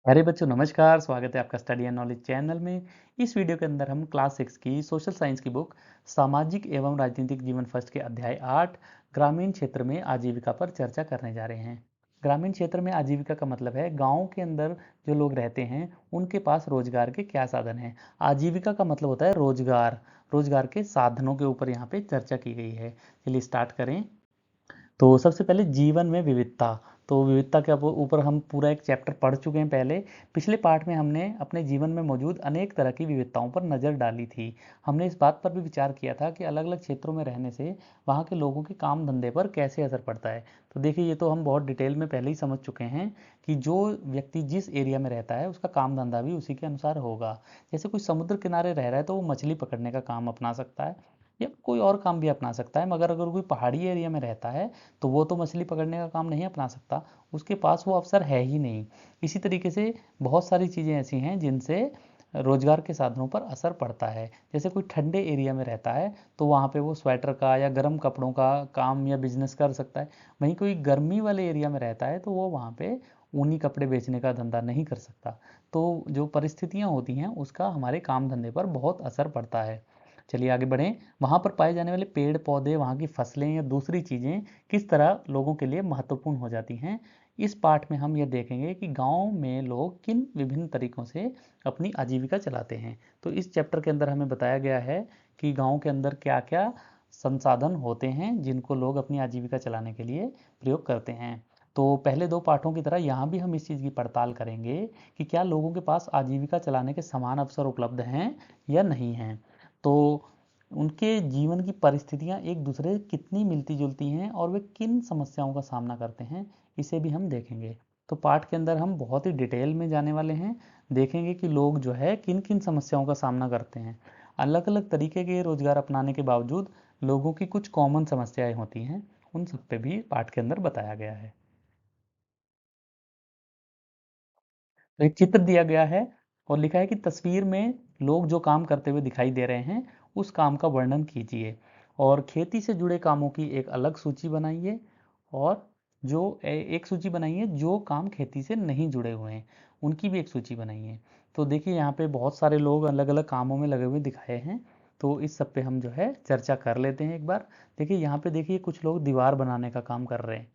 अरे बच्चों नमस्कार, स्वागत है आपका स्टडी एंड नॉलेज चैनल में। इस वीडियो के अंदर हम क्लास 6 की सोशल साइंस की बुक सामाजिक एवं राजनीतिक जीवन फर्स्ट के अध्याय 8 ग्रामीण क्षेत्र में आजीविका पर चर्चा करने जा रहे हैं। ग्रामीण क्षेत्र में आजीविका का मतलब है गांव के अंदर जो लोग रहते हैं उनके पास रोजगार के क्या साधन हैं। आजीविका का मतलब होता है रोजगार, रोजगार के साधनों के ऊपर यहाँ पे चर्चा की गई है। चलिए स्टार्ट करें। तो सबसे पहले जीवन में विविधता। तो विविधता के ऊपर हम पूरा एक चैप्टर पढ़ चुके हैं पहले। पिछले पार्ट में हमने अपने जीवन में मौजूद अनेक तरह की विविधताओं पर नज़र डाली थी। हमने इस बात पर भी विचार किया था कि अलग अलग क्षेत्रों में रहने से वहाँ के लोगों के काम धंधे पर कैसे असर पड़ता है। तो देखिए, ये तो हम बहुत डिटेल में पहले ही समझ चुके हैं कि जो व्यक्ति जिस एरिया में रहता है उसका काम धंधा भी उसी के अनुसार होगा। जैसे कोई समुद्र किनारे रह रहा है तो वो मछली पकड़ने का काम अपना सकता है या कोई और काम भी अपना सकता है, मगर अगर कोई पहाड़ी एरिया में रहता है तो वो तो मछली पकड़ने का काम नहीं अपना सकता, उसके पास वो अवसर है ही नहीं। इसी तरीके से बहुत सारी चीज़ें ऐसी हैं जिनसे रोजगार के साधनों पर असर पड़ता है। जैसे कोई ठंडे एरिया में रहता है तो वहाँ पे वो स्वेटर का या गर्म कपड़ों का काम या बिजनेस कर सकता है। वहीं कोई गर्मी वाले एरिया में रहता है तो वो वहाँ पे ऊनी कपड़े बेचने का धंधा नहीं कर सकता। तो जो परिस्थितियाँ होती हैं उसका हमारे काम धंधे पर बहुत असर पड़ता है। चलिए आगे बढ़ें। वहाँ पर पाए जाने वाले पेड़ पौधे, वहाँ की फसलें या दूसरी चीज़ें किस तरह लोगों के लिए महत्वपूर्ण हो जाती हैं। इस पाठ में हम ये देखेंगे कि गांव में लोग किन विभिन्न तरीकों से अपनी आजीविका चलाते हैं। तो इस चैप्टर के अंदर हमें बताया गया है कि गांव के अंदर क्या क्या संसाधन होते हैं जिनको लोग अपनी आजीविका चलाने के लिए प्रयोग करते हैं। तो पहले दो पाठों की तरह यहाँ भी हम इस चीज़ की पड़ताल करेंगे कि क्या लोगों के पास आजीविका चलाने के समान अवसर उपलब्ध हैं या नहीं हैं। तो उनके जीवन की परिस्थितियाँ एक दूसरे कितनी मिलती जुलती हैं और वे किन समस्याओं का सामना करते हैं, इसे भी हम देखेंगे। तो पाठ के अंदर हम बहुत ही डिटेल में जाने वाले हैं। देखेंगे कि लोग जो है किन किन समस्याओं का सामना करते हैं। अलग अलग तरीके के रोजगार अपनाने के बावजूद लोगों की कुछ कॉमन समस्याएं होती हैं, उन सब पे भी पाठ के अंदर बताया गया है। तो एक चित्र दिया गया है और लिखा है कि तस्वीर में लोग जो काम करते हुए दिखाई दे रहे हैं उस काम का वर्णन कीजिए और खेती से जुड़े कामों की एक अलग सूची बनाइए और जो एक सूची बनाइए जो काम खेती से नहीं जुड़े हुए हैं उनकी भी एक सूची बनाइए। तो देखिए, यहाँ पे बहुत सारे लोग अलग अलग कामों में लगे हुए दिखाए हैं। तो इस सब पे हम जो है चर्चा कर लेते हैं एक बार। देखिए, यहाँ पे देखिए कुछ लोग दीवार बनाने का काम कर रहे हैं।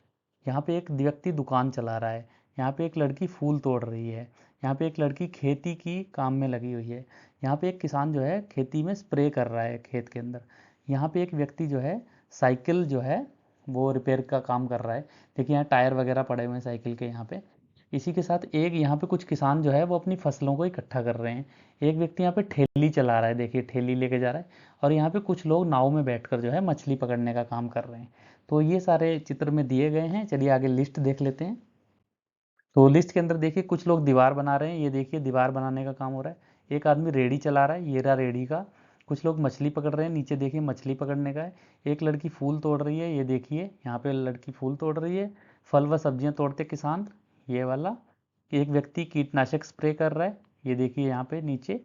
यहाँ पे एक व्यक्ति दुकान चला रहा है। यहाँ पे एक लड़की फूल तोड़ रही है। यहाँ पे एक लड़की खेती की काम में लगी हुई है। यहाँ पे एक किसान जो है खेती में स्प्रे कर रहा है खेत के अंदर। यहाँ पे एक व्यक्ति जो है साइकिल जो है वो रिपेयर का काम कर रहा है। देखिए, यहाँ टायर वगैरह पड़े हुए हैं साइकिल के यहाँ पे। इसी के साथ एक यहाँ पे कुछ किसान जो है वो अपनी फसलों को इकट्ठा कर रहे हैं। एक व्यक्ति यहाँ पे ठेली चला रहा है, देखिए ठेली लेके जा रहा है। और यहाँ पे कुछ लोग नाव में बैठकर जो है मछली पकड़ने का काम कर रहे हैं। तो ये सारे चित्र में दिए गए हैं। चलिए आगे लिस्ट देख लेते हैं। तो लिस्ट के अंदर देखिए कुछ लोग दीवार बना रहे हैं। ये देखिए दीवार बनाने का काम हो रहा है। एक आदमी रेडी चला रहा है, ये रहा रेडी का। कुछ लोग मछली पकड़ रहे हैं, नीचे देखिए मछली पकड़ने का है। एक लड़की फूल तोड़ रही है, ये देखिए यहाँ पे लड़की फूल तोड़ रही है। फल व सब्जियां तोड़ते किसान, ये वाला। एक व्यक्ति कीटनाशक स्प्रे कर रहा है, ये देखिए यहाँ पे नीचे।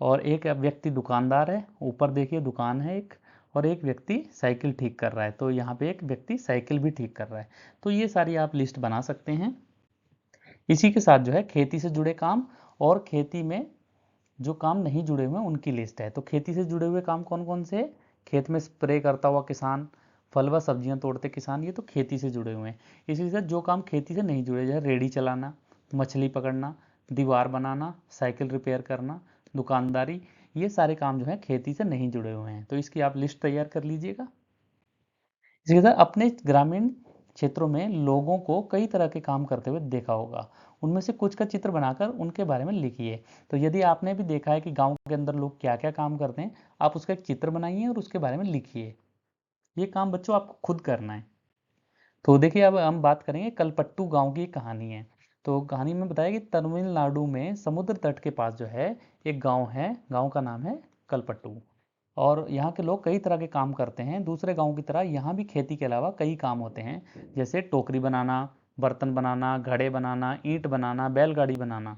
और एक व्यक्ति दुकानदार है, ऊपर देखिए दुकान है एक। और एक व्यक्ति साइकिल ठीक कर रहा है, तो यहाँ पे एक व्यक्ति साइकिल भी ठीक कर रहा है। तो ये सारी आप लिस्ट बना सकते हैं। इसी के साथ जो है खेती से जुड़े काम और खेती में जो काम नहीं जुड़े हुए हैं उनकी लिस्ट है। तो खेती से जुड़े हुए काम कौन कौन से? खेत में स्प्रे करता हुआ किसान, फल व सब्जियां तोड़ते किसान, ये तो खेती से जुड़े हुए हैं। इसी के साथ जो काम खेती से नहीं जुड़े, जैसे रेडी चलाना, मछली पकड़ना, दीवार बनाना, साइकिल रिपेयर करना, दुकानदारी, ये सारे काम जो है खेती से नहीं जुड़े हुए हैं। तो इसकी आप लिस्ट तैयार कर लीजिएगा। इसके साथ अपने ग्रामीण क्षेत्रों में लोगों को कई तरह के काम करते हुए देखा होगा। उनमें से कुछ का चित्र बनाकर उनके बारे में लिखिए। तो यदि आपने भी देखा है कि गांव के अंदर लोग क्या क्या काम करते हैं, आप उसका एक चित्र बनाइए और उसके बारे में लिखिए। ये काम बच्चों आपको खुद करना है। तो देखिए, अब हम बात करेंगे कलपट्टू गांव की कहानी है। तो कहानी में बताया कि तमिलनाडु में समुद्र तट के पास जो है एक गांव है। गांव का नाम है कलपट्टू। और यहाँ के लोग कई तरह के काम करते हैं। दूसरे गांव की तरह यहाँ भी खेती के अलावा कई काम होते हैं, जैसे टोकरी बनाना, बर्तन बनाना, घड़े बनाना, ईंट बनाना, बैलगाड़ी बनाना।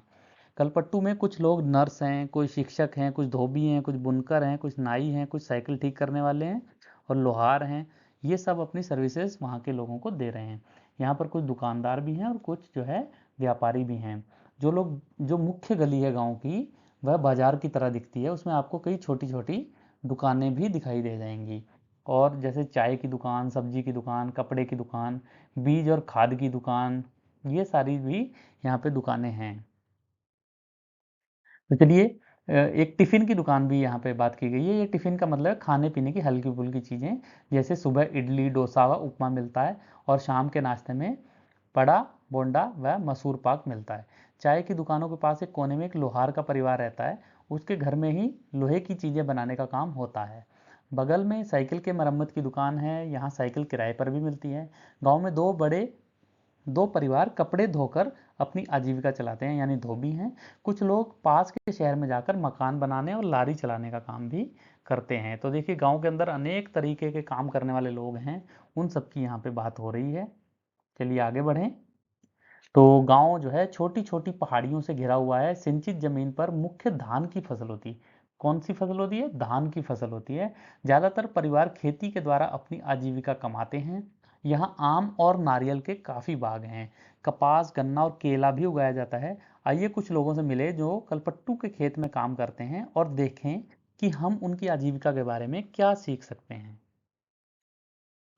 कलपट्टू में कुछ लोग नर्स हैं, कोई शिक्षक हैं, कुछ धोबी हैं, कुछ बुनकर हैं, कुछ नाई हैं, कुछ साइकिल ठीक करने वाले हैं और लोहार हैं। ये सब अपनी सर्विसेज वहाँ के लोगों को दे रहे हैं। यहाँ पर कुछ दुकानदार भी हैं और कुछ जो है व्यापारी भी हैं। जो मुख्य गली है गाँव की, वह बाजार की तरह दिखती है। उसमें आपको कई छोटी-छोटी दुकानें भी दिखाई दे जाएँगी। और जैसे चाय की दुकान, सब्जी की दुकान, कपड़े की दुकान, बीज और खाद की दुकान, ये सारी भी यहाँ पे दुकानें हैं। तो चलिए एक टिफ़िन की दुकान भी यहाँ पे बात की गई है। ये टिफ़िन का मतलब है खाने-पीने की हल्की-फुल्की चीज़ें, जैसे सुबह इडली, डोसा व उपमा मिलता है और शाम के नाश्ते में पड़ा, बोंडा व मसूर पाक मिलता है। चाय की दुकानों के पास एक कोने में एक लोहार का परिवार रहता है। उसके घर में ही लोहे की चीज़ें बनाने का काम होता है। बगल में साइकिल के मरम्मत की दुकान है, यहाँ साइकिल किराए पर भी मिलती है। गाँव में 2 परिवार कपड़े धोकर अपनी आजीविका चलाते हैं, यानी धोबी हैं। कुछ लोग पास के शहर में जाकर मकान बनाने और लारी चलाने का काम भी करते हैं। तो देखिए गाँव के अंदर अनेक तरीके के काम करने वाले लोग हैं, उन सब की यहाँ पे बात हो रही है। चलिए आगे बढ़ें। तो गांव जो है छोटी-छोटी पहाड़ियों से घिरा हुआ है। सिंचित जमीन पर मुख्य धान की फसल होती है। कौन सी फसल होती है? धान की फसल होती है। ज़्यादातर परिवार खेती के द्वारा अपनी आजीविका कमाते हैं। यहाँ आम और नारियल के काफ़ी बाग हैं। कपास, गन्ना और केला भी उगाया जाता है। आइए कुछ लोगों से मिले जो कलपट्टू के खेत में काम करते हैं और देखें कि हम उनकी आजीविका के बारे में क्या सीख सकते हैं।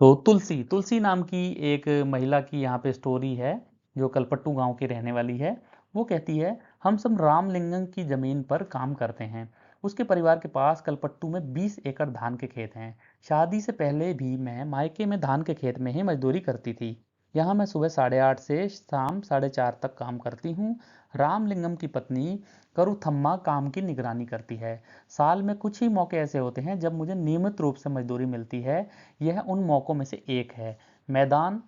तो तुलसी तुलसी नाम की एक महिला की यहाँ पे स्टोरी है, जो कलपट्टू गांव की रहने वाली है। वो कहती है, हम सब रामलिंगम की जमीन पर काम करते हैं। उसके परिवार के पास कलपट्टू में 20 एकड़ धान के खेत हैं। शादी से पहले भी मैं मायके में धान के खेत में ही मजदूरी करती थी। यहाँ मैं सुबह 8:30 से शाम 4:30 तक काम करती हूँ। रामलिंगम की पत्नी करुथम्मा काम की निगरानी करती है। साल में कुछ ही मौके ऐसे होते हैं जब मुझे नियमित रूप से मजदूरी मिलती है। यह उन मौकों में से एक है। मैदान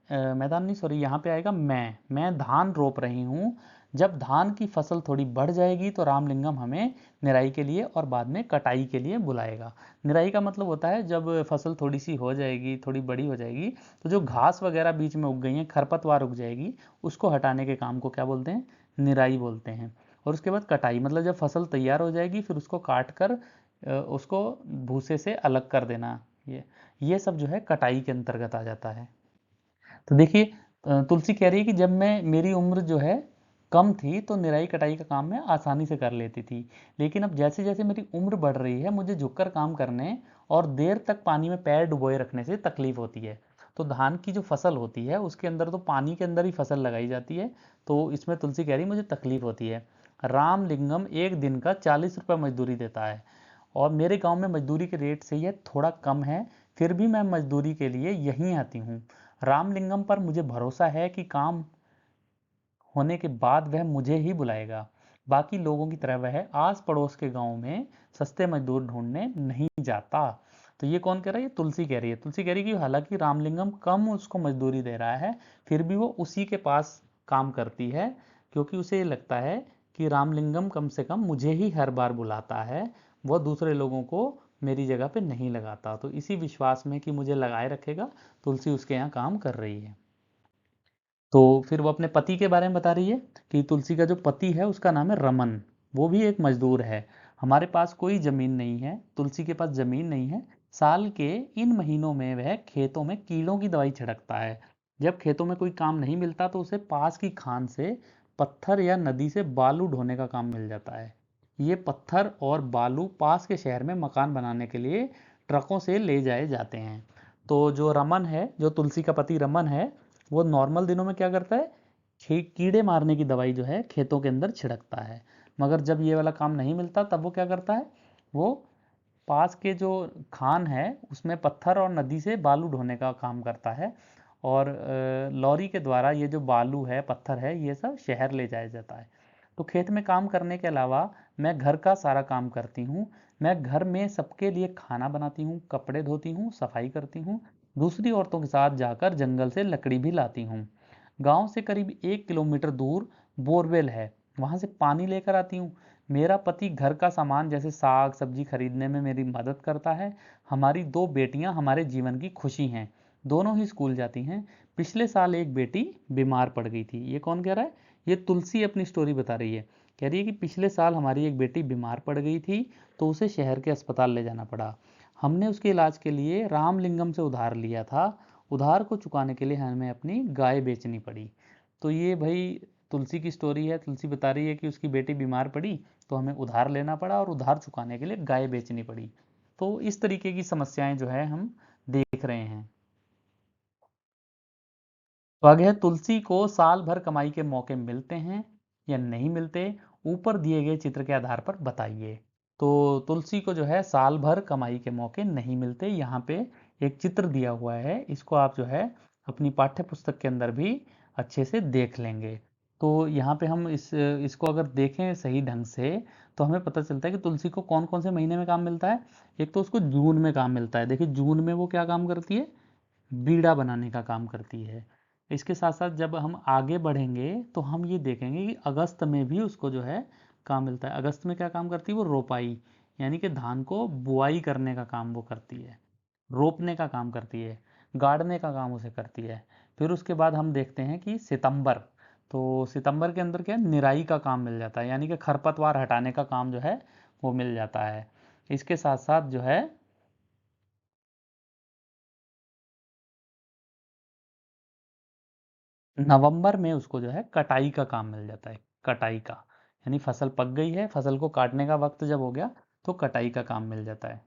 मैदान नहीं, सॉरी, यहाँ पे आएगा मैं धान रोप रही हूँ। जब धान की फसल थोड़ी बढ़ जाएगी तो रामलिंगम हमें निराई के लिए और बाद में कटाई के लिए बुलाएगा। निराई का मतलब होता है जब फसल थोड़ी सी हो जाएगी, थोड़ी बड़ी हो जाएगी, तो जो घास वगैरह बीच में उग गई है, खरपतवार उग जाएगी, उसको हटाने के काम को क्या बोलते हैं? निराई बोलते हैं। और उसके बाद कटाई, मतलब जब फसल तैयार हो जाएगी फिर उसको काट कर उसको भूसे से अलग कर देना। ये सब जो है कटाई के अंतर्गत आ जाता है। तो देखिए तुलसी कह रही है कि जब मैं मेरी उम्र जो है कम थी तो निराई कटाई का काम मैं आसानी से कर लेती थी, लेकिन अब जैसे जैसे मेरी उम्र बढ़ रही है मुझे झुककर काम करने और देर तक पानी में पैर डुबोए रखने से तकलीफ होती है। तो धान की जो फसल होती है उसके अंदर तो पानी के अंदर ही फसल लगाई जाती है, तो इसमें तुलसी कह रही मुझे तकलीफ होती है। रामलिंगम एक दिन का 40 रुपये मजदूरी देता है और मेरे गांव में मजदूरी के रेट से यह थोड़ा कम है, फिर भी मैं मजदूरी के लिए यहीं आती हूँ। रामलिंगम पर मुझे भरोसा है कि काम होने के बाद वह मुझे ही बुलाएगा। बाकी लोगों की तरह वह आस पड़ोस के गांव में सस्ते मजदूर ढूंढने नहीं जाता। तो ये कौन कह रहा है? ये तुलसी कह रही है। तुलसी कह रही है कि हालांकि रामलिंगम कम उसको मजदूरी दे रहा है, फिर भी वो उसी के पास काम करती है, क्योंकि उसे ये लगता है कि रामलिंगम कम से कम मुझे ही हर बार बुलाता है, वह दूसरे लोगों को मेरी जगह पे नहीं लगाता। तो इसी विश्वास में कि मुझे लगाए रखेगा, तुलसी उसके यहाँ काम कर रही है। तो फिर वो अपने पति के बारे में बता रही है कि तुलसी का जो पति है उसका नाम है रमन। वो भी एक मजदूर है। हमारे पास कोई ज़मीन नहीं है, तुलसी के पास ज़मीन नहीं है। साल के इन महीनों में वह खेतों में कीड़ों की दवाई छिड़कता है। जब खेतों में कोई काम नहीं मिलता तो उसे पास की खान से पत्थर या नदी से बालू ढोने का काम मिल जाता है। ये पत्थर और बालू पास के शहर में मकान बनाने के लिए ट्रकों से ले जाए जाते हैं। तो जो रमन है, जो तुलसी का पति रमन है, वो नॉर्मल दिनों में क्या करता है? कीड़े मारने की दवाई जो है खेतों के अंदर छिड़कता है। मगर जब ये वाला काम नहीं मिलता तब वो क्या करता है? वो पास के जो खान है उसमें पत्थर और नदी से बालू ढोने का काम करता है और लॉरी के द्वारा ये जो बालू है, पत्थर है, ये सब शहर ले जाया जाता है। तो खेत में काम करने के अलावा मैं घर का सारा काम करती हूँ। मैं घर में सबके लिए खाना बनाती हूँ, कपड़े धोती हूँ, सफाई करती हूँ, दूसरी औरतों के साथ जाकर जंगल से लकड़ी भी लाती हूँ। गांव से करीब 1 किलोमीटर दूर बोरवेल है, वहां से पानी लेकर आती हूँ। मेरा पति घर का सामान जैसे साग सब्जी खरीदने में मेरी मदद करता है। हमारी 2 बेटियां हमारे जीवन की खुशी हैं, दोनों ही स्कूल जाती हैं। पिछले साल एक बेटी बीमार पड़ गई थी। ये कौन कह रहा है? ये तुलसी अपनी स्टोरी बता रही है। कह रही है कि पिछले साल हमारी एक बेटी बीमार पड़ गई थी तो उसे शहर के अस्पताल ले जाना पड़ा। हमने उसके इलाज के लिए रामलिंगम से उधार लिया था। उधार को चुकाने के लिए हमें अपनी गाय बेचनी पड़ी। तो ये भाई तुलसी की स्टोरी है। तुलसी बता रही है कि उसकी बेटी बीमार पड़ी तो हमें उधार लेना पड़ा और उधार चुकाने के लिए गाय बेचनी पड़ी। तो इस तरीके की समस्याएं जो है हम देख रहे हैं। तो आगे है, तुलसी को साल भर कमाई के मौके मिलते हैं या नहीं मिलते, ऊपर दिए गए चित्र के आधार पर बताइए। तो तुलसी को जो है साल भर कमाई के मौके नहीं मिलते। यहाँ पे एक चित्र दिया हुआ है, इसको आप जो है अपनी पाठ्य पुस्तक के अंदर भी अच्छे से देख लेंगे। तो यहाँ पे हम इसको अगर देखें सही ढंग से तो हमें पता चलता है कि तुलसी को कौन कौन से महीने में काम मिलता है। एक तो उसको जून में काम मिलता है। देखिए जून में वो क्या काम करती है, बीड़ा बनाने का काम करती है। इसके साथ साथ जब हम आगे बढ़ेंगे तो हम ये देखेंगे कि अगस्त में भी उसको जो है काम मिलता है। अगस्त में क्या काम करती है, वो रोपाई यानी कि धान को बुआई करने का काम वो करती है, रोपने का काम करती है, गाड़ने का काम उसे करती है। फिर उसके बाद हम देखते हैं कि सितंबर, तो सितंबर के अंदर क्या निराई का काम मिल जाता है, यानी कि खरपतवार हटाने का काम जो है वो मिल जाता है। इसके साथ साथ जो है नवंबर में उसको जो है कटाई का काम मिल जाता है। कटाई का यानी फसल पक गई है, फसल को काटने का वक्त जब हो गया तो कटाई का काम मिल जाता है।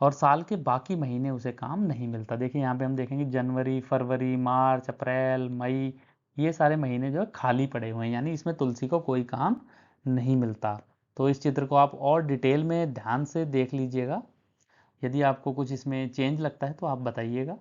और साल के बाकी महीने उसे काम नहीं मिलता। देखिए यहाँ पे हम देखेंगे जनवरी, फरवरी, मार्च, अप्रैल, मई, ये सारे महीने जो है खाली पड़े हुए हैं, यानी इसमें तुलसी को कोई काम नहीं मिलता। तो इस चित्र को आप और डिटेल में ध्यान से देख लीजिएगा। यदि आपको कुछ इसमें चेंज लगता है तो आप बताइएगा।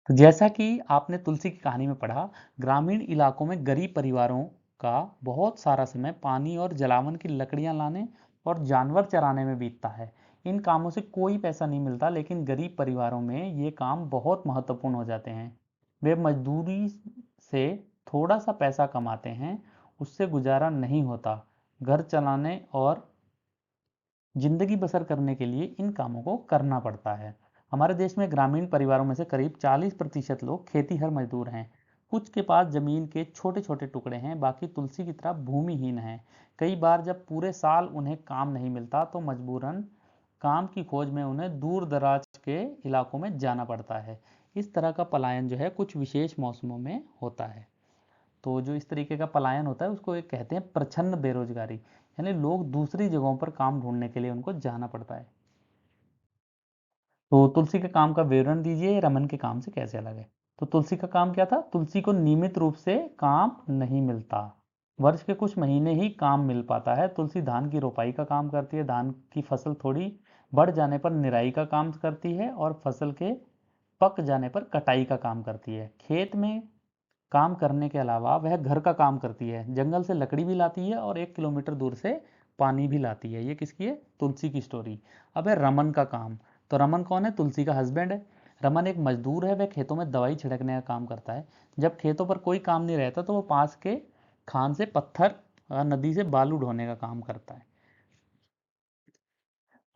तो जैसा कि आपने तुलसी की कहानी में पढ़ा, ग्रामीण इलाकों में गरीब परिवारों का बहुत सारा समय पानी और जलावन की लकड़ियां लाने और जानवर चराने में बीतता है। इन कामों से कोई पैसा नहीं मिलता, लेकिन गरीब परिवारों में ये काम बहुत महत्वपूर्ण हो जाते हैं। वे मजदूरी से थोड़ा सा पैसा कमाते हैं, उससे गुजारा नहीं होता। घर चलाने और जिंदगी बसर करने के लिए इन कामों को करना पड़ता है। हमारे देश में ग्रामीण परिवारों में से करीब 40% लोग खेतीहर मजदूर हैं। कुछ के पास जमीन के छोटे छोटे टुकड़े हैं, बाकी तुलसी की तरह भूमिहीन हैं। कई बार जब पूरे साल उन्हें काम नहीं मिलता तो मजबूरन काम की खोज में उन्हें दूर दराज के इलाकों में जाना पड़ता है। इस तरह का पलायन जो है कुछ विशेष मौसमों में होता है। तो जो इस तरीके का पलायन होता है उसको एक कहते हैं प्रछन्न बेरोजगारी, यानी लोग दूसरी जगहों पर काम ढूंढने के लिए उनको जाना पड़ता है। तो तुलसी के काम का विवरण दीजिए, रमन के काम से कैसे अलग है। तो तुलसी का काम क्या था, तुलसी को नियमित रूप से काम नहीं मिलता, वर्ष के कुछ महीने ही काम मिल पाता है। तुलसी धान की रोपाई का काम करती है, धान की फसल थोड़ी बढ़ जाने पर निराई का काम करती है और फसल के पक जाने पर कटाई का काम करती है। खेत में काम करने के अलावा वह घर का काम करती है, जंगल से लकड़ी भी लाती है और 1 किलोमीटर दूर से पानी भी लाती है। ये किसकी है, तुलसी की स्टोरी। अब है रमन का काम। तो रमन कौन है, तुलसी का हस्बैंड है। रमन एक मजदूर है, वह खेतों में दवाई छिड़कने का काम करता है। जब खेतों पर कोई काम नहीं रहता तो वो पास के खान से पत्थर नदी से बालू ढोने का काम करता है।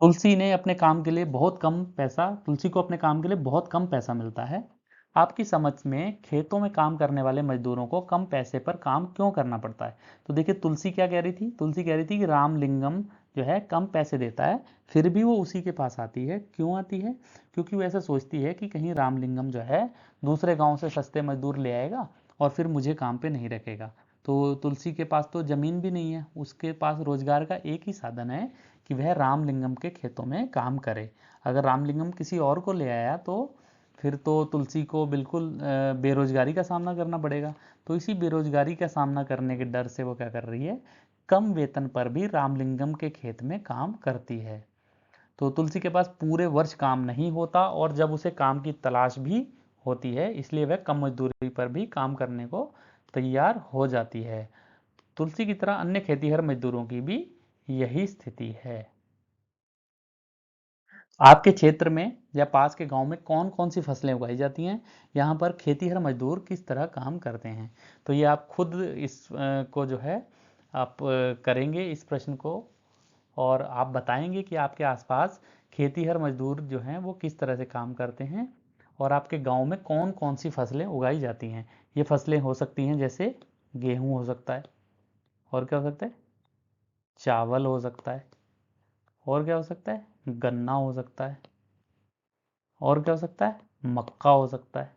तुलसी ने अपने काम के लिए बहुत कम पैसा तुलसी को अपने काम के लिए बहुत कम पैसा मिलता है। आपकी समझ में खेतों में काम करने वाले मजदूरों को कम पैसे पर काम क्यों करना पड़ता है। तो देखिए तुलसी क्या कह रही थी, तुलसी कह रही थी कि रामलिंगम जो है कम पैसे देता है, फिर भी वो उसी के पास आती है। क्यों आती है, क्योंकि वो ऐसा सोचती है कि कहीं रामलिंगम जो है दूसरे गांव से सस्ते मजदूर ले आएगा और फिर मुझे काम पे नहीं रखेगा। तो तुलसी के पास तो जमीन भी नहीं है, उसके पास रोजगार का एक ही साधन है कि वह रामलिंगम के खेतों में काम करे। अगर रामलिंगम किसी और को ले आया तो फिर तो तुलसी को बिल्कुल बेरोजगारी का सामना करना पड़ेगा। तो इसी बेरोजगारी का सामना करने के डर से वो क्या कर रही है, कम वेतन पर भी रामलिंगम के खेत में काम करती है। तो तुलसी के पास पूरे वर्ष काम नहीं होता और जब उसे काम की तलाश भी होती है इसलिए वह कम मजदूरी पर भी काम करने को तैयार हो जाती है। तुलसी की तरह अन्य खेतीहर मजदूरों की भी यही स्थिति है। आपके क्षेत्र में या पास के गांव में कौन कौन सी फसलें उगाई जाती हैं, यहाँ पर खेतीहर मजदूर किस तरह काम करते हैं। तो ये आप खुद इस को जो है आप करेंगे इस प्रश्न को, और आप बताएंगे कि आपके आसपास खेतीहर मजदूर जो हैं वो किस तरह से काम करते हैं और आपके गांव में कौन कौन सी फसलें उगाई जाती हैं। ये फसलें हो सकती हैं जैसे गेहूं हो सकता है, और क्या हो सकता है, चावल हो सकता है, और क्या हो सकता है, गन्ना हो सकता है, और क्या हो सकता है, मक्का हो सकता है।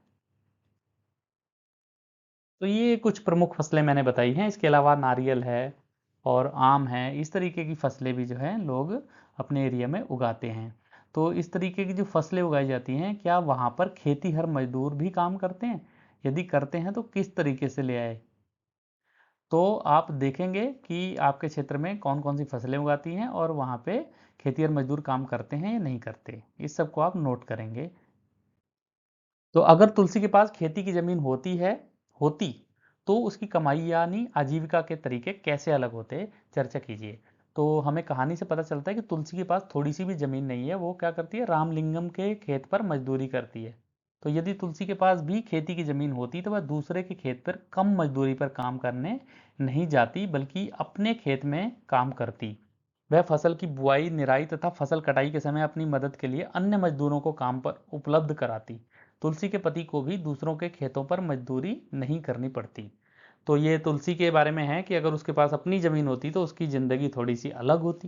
तो ये कुछ प्रमुख फसलें मैंने बताई हैं। इसके अलावा नारियल है और आम है, इस तरीके की फसलें भी जो है लोग अपने एरिया में उगाते हैं। तो इस तरीके की जो फसलें उगाई जाती हैं, क्या वहाँ पर खेती हर मजदूर भी काम करते हैं? यदि करते हैं तो किस तरीके से ले आए? तो आप देखेंगे कि आपके क्षेत्र में कौन कौन सी फसलें उगाती हैं और वहाँ पे खेतिहर मजदूर काम करते हैं या नहीं करते, इस सब को आप नोट करेंगे। तो अगर तुलसी के पास खेती की जमीन होती तो उसकी कमाई यानी आजीविका के तरीके कैसे अलग होते, चर्चा कीजिए। तो हमें कहानी से पता चलता है कि तुलसी के पास थोड़ी सी भी जमीन नहीं है, वो क्या करती है, रामलिंगम के खेत पर मजदूरी करती है। तो यदि तुलसी के पास भी खेती की जमीन होती तो वह दूसरे के खेत पर कम मजदूरी पर काम करने नहीं जाती, बल्कि अपने खेत में काम करती। वह फसल की बुआई, निराई तथा फसल कटाई के समय अपनी मदद के लिए अन्य मजदूरों को काम पर उपलब्ध कराती। तुलसी के पति को भी दूसरों के खेतों पर मजदूरी नहीं करनी पड़ती। तो ये तुलसी के बारे में है कि अगर उसके पास अपनी जमीन होती तो उसकी जिंदगी थोड़ी सी अलग होती।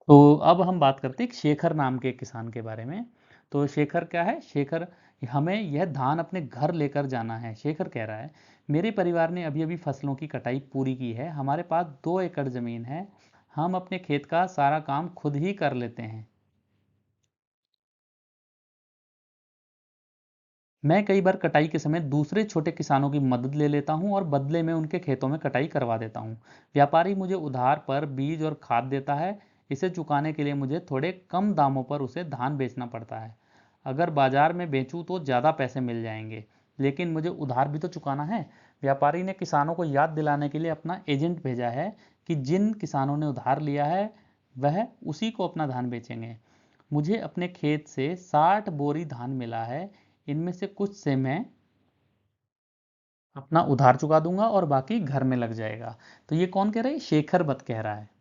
तो अब हम बात करते हैं शेखर नाम के किसान के बारे में। तो शेखर क्या है? शेखर, हमें यह धान अपने घर लेकर जाना है। शेखर कह रहा है, मेरे परिवार ने अभी अभी फसलों की कटाई पूरी की है, हमारे पास 2 एकड़ जमीन है, हम अपने खेत का सारा काम खुद ही कर लेते हैं। मैं कई बार कटाई के समय दूसरे छोटे किसानों की मदद ले लेता हूँ और बदले में उनके खेतों में कटाई करवा देता हूँ। व्यापारी मुझे उधार पर बीज और खाद देता है, इसे चुकाने के लिए मुझे थोड़े कम दामों पर उसे धान बेचना पड़ता है। अगर बाजार में बेचूं तो ज़्यादा पैसे मिल जाएंगे, लेकिन मुझे उधार भी तो चुकाना है। व्यापारी ने किसानों को याद दिलाने के लिए अपना एजेंट भेजा है कि जिन किसानों ने उधार लिया है वह उसी को अपना धान बेचेंगे। मुझे अपने खेत से 60 बोरी धान मिला है, इनमें से कुछ से मैं अपना उधार चुका दूंगा और बाकी घर में लग जाएगा। तो ये कौन कह रहा है? शेखर बत कह रहा है।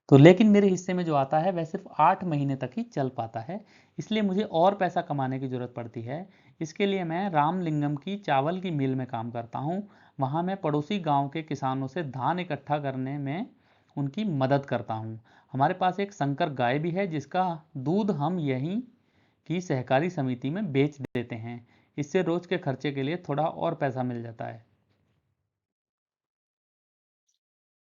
तो लेकिन मेरे हिस्से में जो आता है वह सिर्फ 8 महीने तक ही चल पाता है, इसलिए मुझे और पैसा कमाने की जरूरत पड़ती है। इसके लिए मैं रामलिंगम की चावल की मिल में काम करता हूँ। वहाँ मैं पड़ोसी गांव के किसानों से धान इकट्ठा करने में उनकी मदद करता हूँ। हमारे पास एक संकर गाय भी है जिसका दूध हम यहीं की सहकारी समिति में बेच देते हैं। इससे रोज के खर्चे के लिए थोड़ा और पैसा मिल जाता है।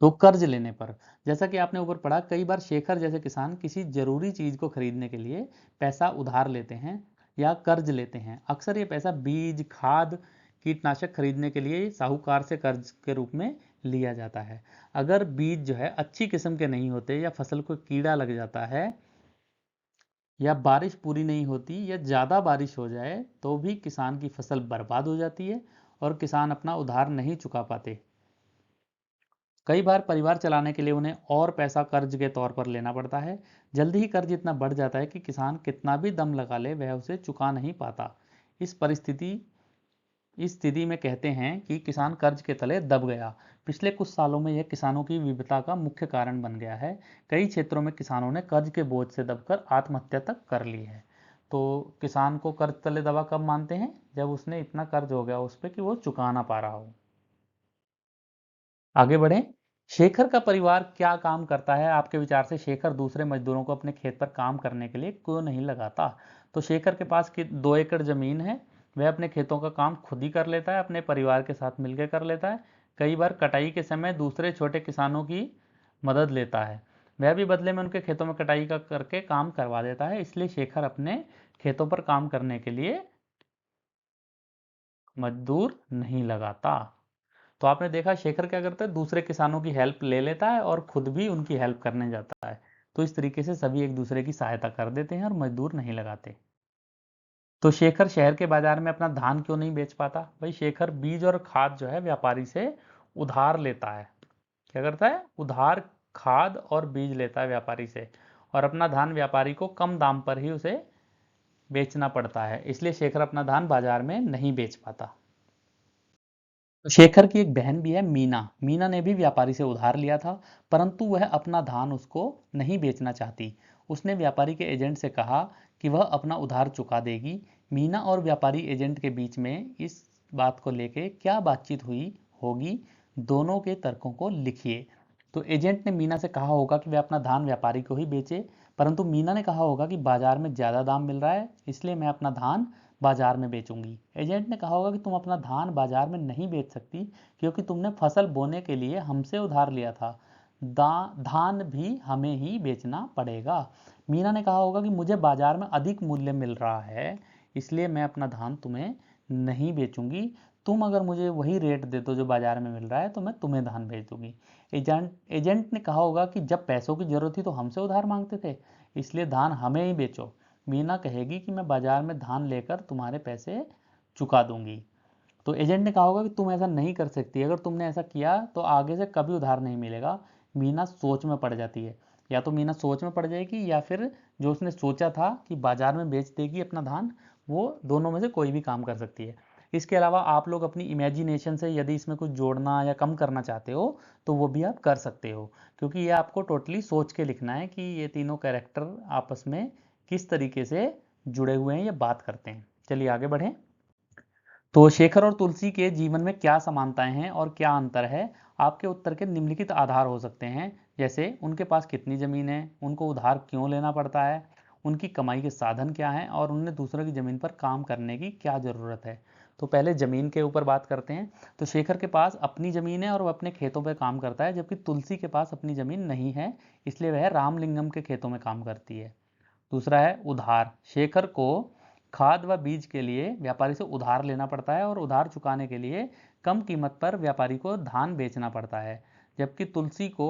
तो कर्ज लेने पर, जैसा कि आपने ऊपर पढ़ा, कई बार शेखर जैसे किसान किसी जरूरी चीज को खरीदने के लिए पैसा उधार लेते हैं या कर्ज लेते हैं। अक्सर ये पैसा बीज, खाद, कीटनाशक खरीदने के लिए साहूकार से कर्ज के रूप में लिया जाता है। अगर बीज जो है अच्छी किस्म के नहीं होते या फसल को कीड़ा लग जाता है या बारिश पूरी नहीं होती या ज़्यादा बारिश हो जाए तो भी किसान की फसल बर्बाद हो जाती है और किसान अपना उधार नहीं चुका पाते। कई बार परिवार चलाने के लिए उन्हें और पैसा कर्ज के तौर पर लेना पड़ता है। जल्दी ही कर्ज इतना बढ़ जाता है कि किसान कितना भी दम लगा ले वह उसे चुका नहीं पाता। इस परिस्थिति इस स्थिति में कहते हैं कि किसान कर्ज के तले दब गया। पिछले कुछ सालों में यह किसानों की विविधता का मुख्य कारण बन गया है। कई क्षेत्रों में किसानों ने कर्ज के बोझ से दबकर आत्महत्या तक कर ली है। तो किसान को कर्ज तले दबा कब मानते हैं? जब उसने इतना कर्ज हो गया उस पर कि वो चुका ना पा रहा हो। आगे बढ़ें। शेखर का परिवार क्या काम करता है? आपके विचार से शेखर दूसरे मजदूरों को अपने खेत पर काम करने के लिए क्यों नहीं लगाता? तो शेखर के पास 2 एकड़ जमीन है, वह अपने खेतों का काम खुद ही कर लेता है, अपने परिवार के साथ मिलकर कर लेता है। कई बार कटाई के समय दूसरे छोटे किसानों की मदद लेता है, वह भी बदले में उनके खेतों में कटाई का करके काम करवा देता है। इसलिए शेखर अपने खेतों पर काम करने के लिए मजदूर नहीं लगाता। तो आपने देखा शेखर क्या करता है, दूसरे किसानों की हेल्प ले लेता है और खुद भी उनकी हेल्प करने जाता है। तो इस तरीके से सभी एक दूसरे की सहायता कर देते हैं और मजदूर नहीं लगाते। तो शेखर शहर के बाजार में अपना धान क्यों नहीं बेच पाता? भाई शेखर बीज और खाद जो है व्यापारी से उधार लेता है। क्या करता है? उधार खाद और बीज लेता है व्यापारी से, और अपना धान व्यापारी को कम दाम पर ही उसे बेचना पड़ता है। इसलिए शेखर अपना धान बाजार में नहीं बेच पाता। शेखर की एक बहन भी है, मीना। मीना ने भी व्यापारी से उधार लिया था, परंतु वह अपना धान उसको नहीं बेचना चाहती। उसने व्यापारी के एजेंट से कहा कि वह अपना उधार चुका देगी। मीना और व्यापारी एजेंट के बीच में इस बात को लेके क्या बातचीत हुई होगी, दोनों के तर्कों को लिखिए। तो एजेंट ने मीना से कहा होगा कि वह अपना धान व्यापारी को ही बेचे, परंतु मीना ने कहा होगा कि बाजार में ज़्यादा दाम मिल रहा है, इसलिए मैं अपना धान बाजार में बेचूंगी। एजेंट ने कहा होगा कि तुम अपना धान बाजार में नहीं बेच सकती क्योंकि तुमने फसल बोने के लिए हमसे उधार लिया था। धान भी हमें ही बेचना पड़ेगा। मीना ने कहा होगा कि मुझे बाजार में अधिक मूल्य मिल रहा है, इसलिए मैं अपना धान तुम्हें नहीं बेचूंगी। तुम अगर मुझे वही रेट दे दो जो बाजार में मिल रहा है तो मैं तुम्हें धान भेज दूंगी। एजेंट ने कहा होगा कि जब पैसों की जरूरत थी तो हमसे उधार मांगते थे, इसलिए धान हमें ही बेचो। मीना कहेगी कि मैं बाजार में धान लेकर तुम्हारे पैसे चुका दूंगी। तो एजेंट ने कहा होगा कि तुम ऐसा नहीं कर सकती, अगर तुमने ऐसा किया तो आगे से कभी उधार नहीं मिलेगा। मीना सोच में पड़ जाती है। या तो मीना सोच में पड़ जाएगी या फिर जो उसने सोचा था कि बाजार में बेच देगी अपना धान, वो दोनों में से कोई भी काम कर सकती है। इसके अलावा आप लोग अपनी इमेजिनेशन से यदि इसमें कुछ जोड़ना या कम करना चाहते हो तो वो भी आप कर सकते हो, क्योंकि ये आपको टोटली सोच के लिखना है कि ये तीनों कैरेक्टर आपस में किस तरीके से जुड़े हुए हैं या बात करते हैं। चलिए आगे बढ़ें। तो शेखर और तुलसी के जीवन में क्या समानताएं हैं और क्या अंतर है, आपके उत्तर के निम्नलिखित आधार हो सकते हैं। जैसे उनके पास कितनी जमीन है, उनको उधार क्यों लेना पड़ता है, उनकी कमाई के साधन क्या हैं और उन्हें दूसरों की जमीन पर काम करने की क्या ज़रूरत है। तो पहले जमीन के ऊपर बात करते हैं। तो शेखर के पास अपनी जमीन है और वह अपने खेतों पर काम करता है, जबकि तुलसी के पास अपनी जमीन नहीं है, इसलिए वह रामलिंगम के खेतों में काम करती है। दूसरा है उधार। शेखर को खाद व बीज के लिए व्यापारी से उधार लेना पड़ता है और उधार चुकाने के लिए कम कीमत पर व्यापारी को धान बेचना पड़ता है। जबकि तुलसी को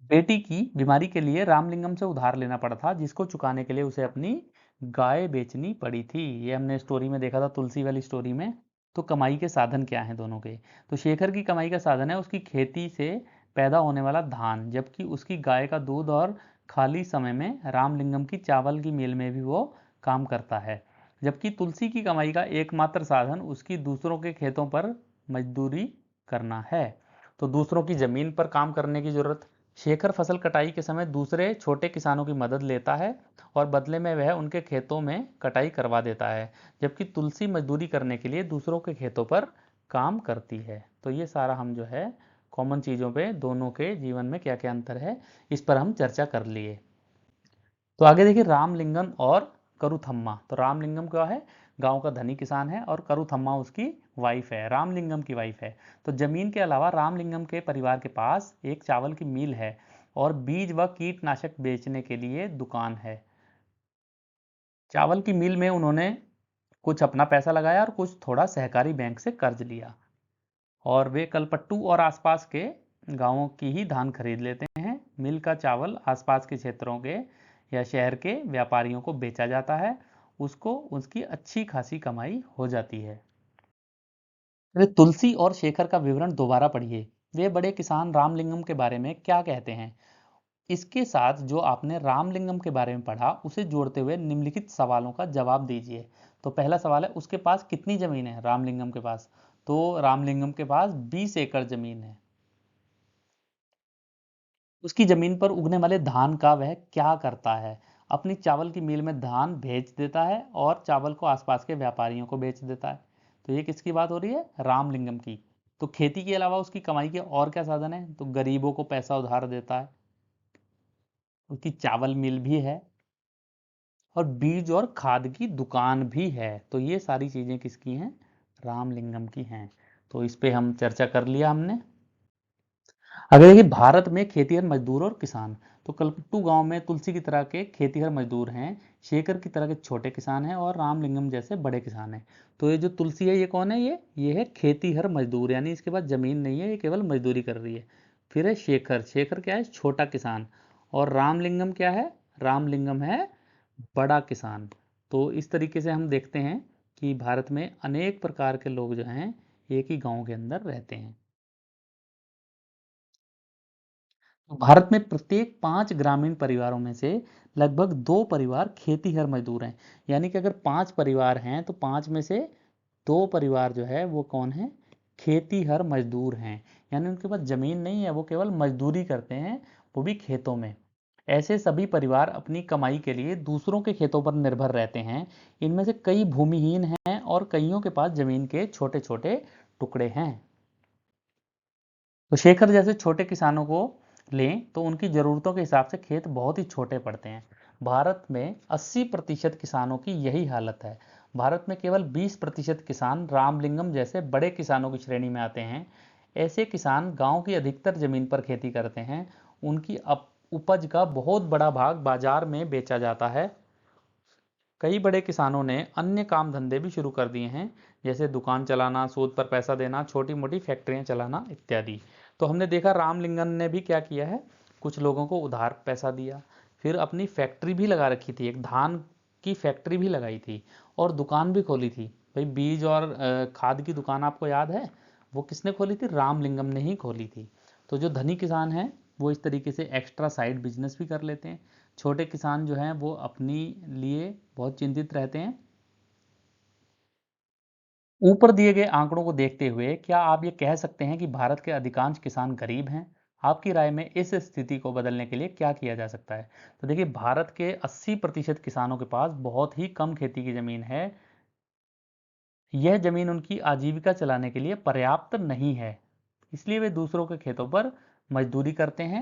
बेटी की बीमारी के लिए रामलिंगम से उधार लेना पड़ा था, जिसको चुकाने के लिए उसे अपनी गाय बेचनी पड़ी थी। ये हमने स्टोरी में देखा था, तुलसी वाली स्टोरी में। तो कमाई के साधन क्या हैं दोनों के। तो शेखर की कमाई का साधन है उसकी खेती से पैदा होने वाला धान, जबकि उसकी गाय का दूध, और खाली समय में रामलिंगम की चावल की मिल में भी वो काम करता है। जबकि तुलसी की कमाई का एकमात्र साधन उसकी दूसरों के खेतों पर मजदूरी करना है। तो दूसरों की जमीन पर काम करने की जरूरत। शेखर फसल कटाई के समय दूसरे छोटे किसानों की मदद लेता है और बदले में वह उनके खेतों में कटाई करवा देता है, जबकि तुलसी मजदूरी करने के लिए दूसरों के खेतों पर काम करती है। तो ये सारा हम जो है कॉमन चीज़ों पे दोनों के जीवन में क्या क्या अंतर है इस पर हम चर्चा कर लिए। तो आगे देखिए रामलिंगम और करुथम्मा। तो रामलिंगम क्या है, गांव का धनी किसान है और करुथम्मा उसकी वाइफ है, रामलिंगम की वाइफ है। तो जमीन के अलावा रामलिंगम के परिवार के पास एक चावल की मिल है और बीज व कीटनाशक बेचने के लिए दुकान है। चावल की मिल में उन्होंने कुछ अपना पैसा लगाया और कुछ थोड़ा सहकारी बैंक से कर्ज लिया, और वे कलपट्टू और आसपास के गांवों की ही धान खरीद लेते हैं। मिल का चावल आसपास के क्षेत्रों के या शहर के व्यापारियों को बेचा जाता है, उसको उसकी अच्छी खासी कमाई हो जाती है। अरे तुलसी और शेखर का विवरण दोबारा पढ़िए। वे बड़े किसान रामलिंगम के बारे में क्या कहते हैं। इसके साथ जो आपने रामलिंगम के बारे में पढ़ा उसे जोड़ते हुए निम्नलिखित सवालों का जवाब दीजिए। तो पहला सवाल है, उसके पास कितनी जमीन है रामलिंगम के पास। तो रामलिंगम के पास 20 एकड़ जमीन है। उसकी जमीन पर उगने वाले धान का वह क्या करता है। अपनी चावल की मिल में धान भेज देता है और चावल को आसपास के व्यापारियों को बेच देता है। तो ये किसकी बात हो रही है, रामलिंगम की। तो खेती के अलावा उसकी कमाई के और क्या साधन है, तो गरीबों को पैसा उधार देता है, उसकी चावल मिल भी है और बीज और खाद की दुकान भी है। तो ये सारी चीजें किसकी हैं, रामलिंगम की हैं। तो इस पे हम चर्चा कर लिया हमने। अगर देखिए भारत में खेतीहर मजदूर और किसान। तो कलपट्टू गांव में तुलसी की तरह के खेतीहर मजदूर हैं, शेखर की तरह के छोटे किसान हैं और रामलिंगम जैसे बड़े किसान हैं। तो ये जो तुलसी है ये कौन है, ये है खेतीहर मजदूर, यानी इसके पास जमीन नहीं है, ये केवल मजदूरी कर रही है। फिर है शेखर। शेखर क्या है, छोटा किसान। और रामलिंगम क्या है, रामलिंगम है बड़ा किसान। तो इस तरीके से हम देखते हैं कि भारत में अनेक प्रकार के लोग जो हैं एक ही गांव के अंदर रहते हैं। भारत में प्रत्येक 5 ग्रामीण परिवारों में से लगभग 2 परिवार खेतीहर मजदूर हैं। यानी कि अगर 5 परिवार हैं तो 5 में से 2 परिवार जो है वो कौन है, खेतीहर मजदूर हैं। यानी उनके पास जमीन नहीं है, वो केवल मजदूरी करते हैं, वो भी खेतों में। ऐसे सभी परिवार अपनी कमाई के लिए दूसरों के खेतों पर निर्भर रहते हैं। इनमें से कई भूमिहीन हैं और कईयों के पास जमीन के छोटे छोटे टुकड़े हैं। तो शेखर जैसे छोटे किसानों को लें तो उनकी ज़रूरतों के हिसाब से खेत बहुत ही छोटे पड़ते हैं। भारत में 80% किसानों की यही हालत है। भारत में केवल 20% किसान रामलिंगम जैसे बड़े किसानों की श्रेणी में आते हैं। ऐसे किसान गांव की अधिकतर जमीन पर खेती करते हैं। उनकी उपज का बहुत बड़ा भाग बाजार में बेचा जाता है। कई बड़े किसानों ने अन्य काम धंधे भी शुरू कर दिए हैं, जैसे दुकान चलाना, सूद पर पैसा देना, छोटी मोटी फैक्ट्रियां चलाना इत्यादि। तो हमने देखा रामलिंगन ने भी क्या किया है, कुछ लोगों को उधार पैसा दिया, फिर अपनी फैक्ट्री भी लगा रखी थी, एक धान की फैक्ट्री भी लगाई थी और दुकान भी खोली थी। भाई बीज और खाद की दुकान आपको याद है, वो किसने खोली थी? रामलिंगम ने ही खोली थी। तो जो धनी किसान हैं वो इस तरीके से एक्स्ट्रा साइड बिजनेस भी कर लेते हैं। छोटे किसान जो हैं वो अपनी लिए बहुत चिंतित रहते हैं। ऊपर दिए गए आंकड़ों को देखते हुए क्या आप ये कह सकते हैं कि भारत के अधिकांश किसान गरीब हैं? आपकी राय में इस स्थिति को बदलने के लिए क्या किया जा सकता है? तो देखिए, भारत के 80% किसानों के पास बहुत ही कम खेती की जमीन है। यह जमीन उनकी आजीविका चलाने के लिए पर्याप्त नहीं है, इसलिए वे दूसरों के खेतों पर मजदूरी करते हैं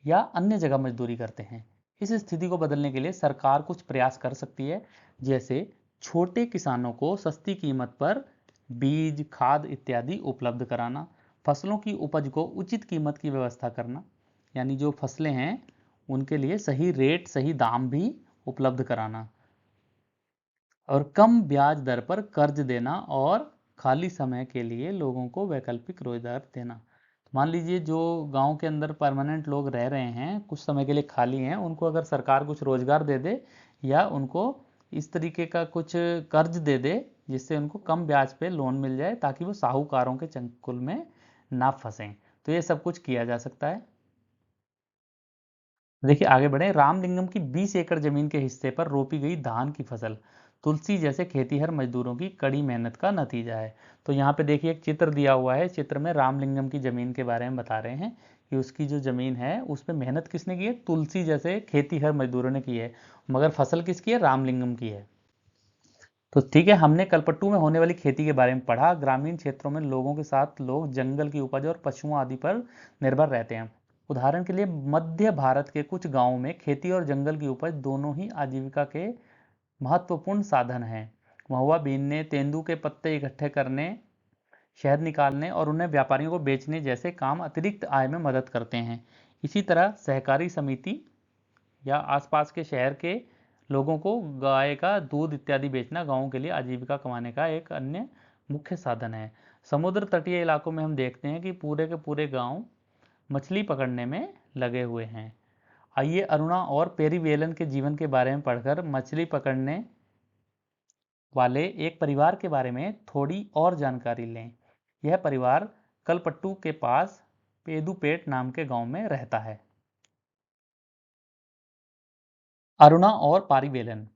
या अन्य जगह मजदूरी करते हैं। इस स्थिति को बदलने के लिए सरकार कुछ प्रयास कर सकती है, जैसे छोटे किसानों को सस्ती कीमत पर बीज, खाद इत्यादि उपलब्ध कराना, फसलों की उपज को उचित कीमत की व्यवस्था करना, यानी जो फसलें हैं उनके लिए सही रेट, सही दाम भी उपलब्ध कराना, और कम ब्याज दर पर कर्ज देना और खाली समय के लिए लोगों को वैकल्पिक रोजगार देना। तो मान लीजिए जो गांव के अंदर परमानेंट लोग रह रहे हैं, कुछ समय के लिए खाली हैं, उनको अगर सरकार कुछ रोजगार दे दे या उनको इस तरीके का कुछ कर्ज दे दे जिससे उनको कम ब्याज पे लोन मिल जाए, ताकि वो साहूकारों के चंगुल में ना फंसें। तो ये सब कुछ किया जा सकता है। देखिए आगे बढ़े। रामलिंगम की 20 एकड़ जमीन के हिस्से पर रोपी गई धान की फसल तुलसी जैसे खेतीहर मजदूरों की कड़ी मेहनत का नतीजा है। तो यहाँ पे देखिए एक चित्र दिया हुआ है। चित्र में रामलिंगम की जमीन के बारे में बता रहे हैं कि उसकी जो जमीन है उस पर मेहनत किसने की है? तुलसी जैसे खेतीहर मजदूरों ने की है, मगर फसल किसकी है? रामलिंगम की है। तो ठीक है, हमने कलपट्टू में होने वाली खेती के बारे में पढ़ा। ग्रामीण क्षेत्रों में लोगों के साथ लोग जंगल की उपज और पशुओं आदि पर निर्भर रहते हैं। उदाहरण के लिए मध्य भारत के कुछ गांवों में खेती और जंगल की उपज दोनों ही आजीविका के महत्वपूर्ण साधन हैं। महुआ बीनने, तेंदू के पत्ते इकट्ठे करने, शहद निकालने और उन्हें व्यापारियों को बेचने जैसे काम अतिरिक्त आय में मदद करते हैं। इसी तरह सहकारी समिति या आसपास के शहर के लोगों को गाय का दूध इत्यादि बेचना गांवों के लिए आजीविका कमाने का एक अन्य मुख्य साधन है। समुद्र तटीय इलाकों में हम देखते हैं कि पूरे के पूरे गांव मछली पकड़ने में लगे हुए हैं। आइए अरुणा और पेरीवेलन के जीवन के बारे में पढ़कर मछली पकड़ने वाले एक परिवार के बारे में थोड़ी और जानकारी लें। यह परिवार कलपट्टू के पास पेदुपेट नाम के गांव में रहता है। अरुणा और पारिवेलन।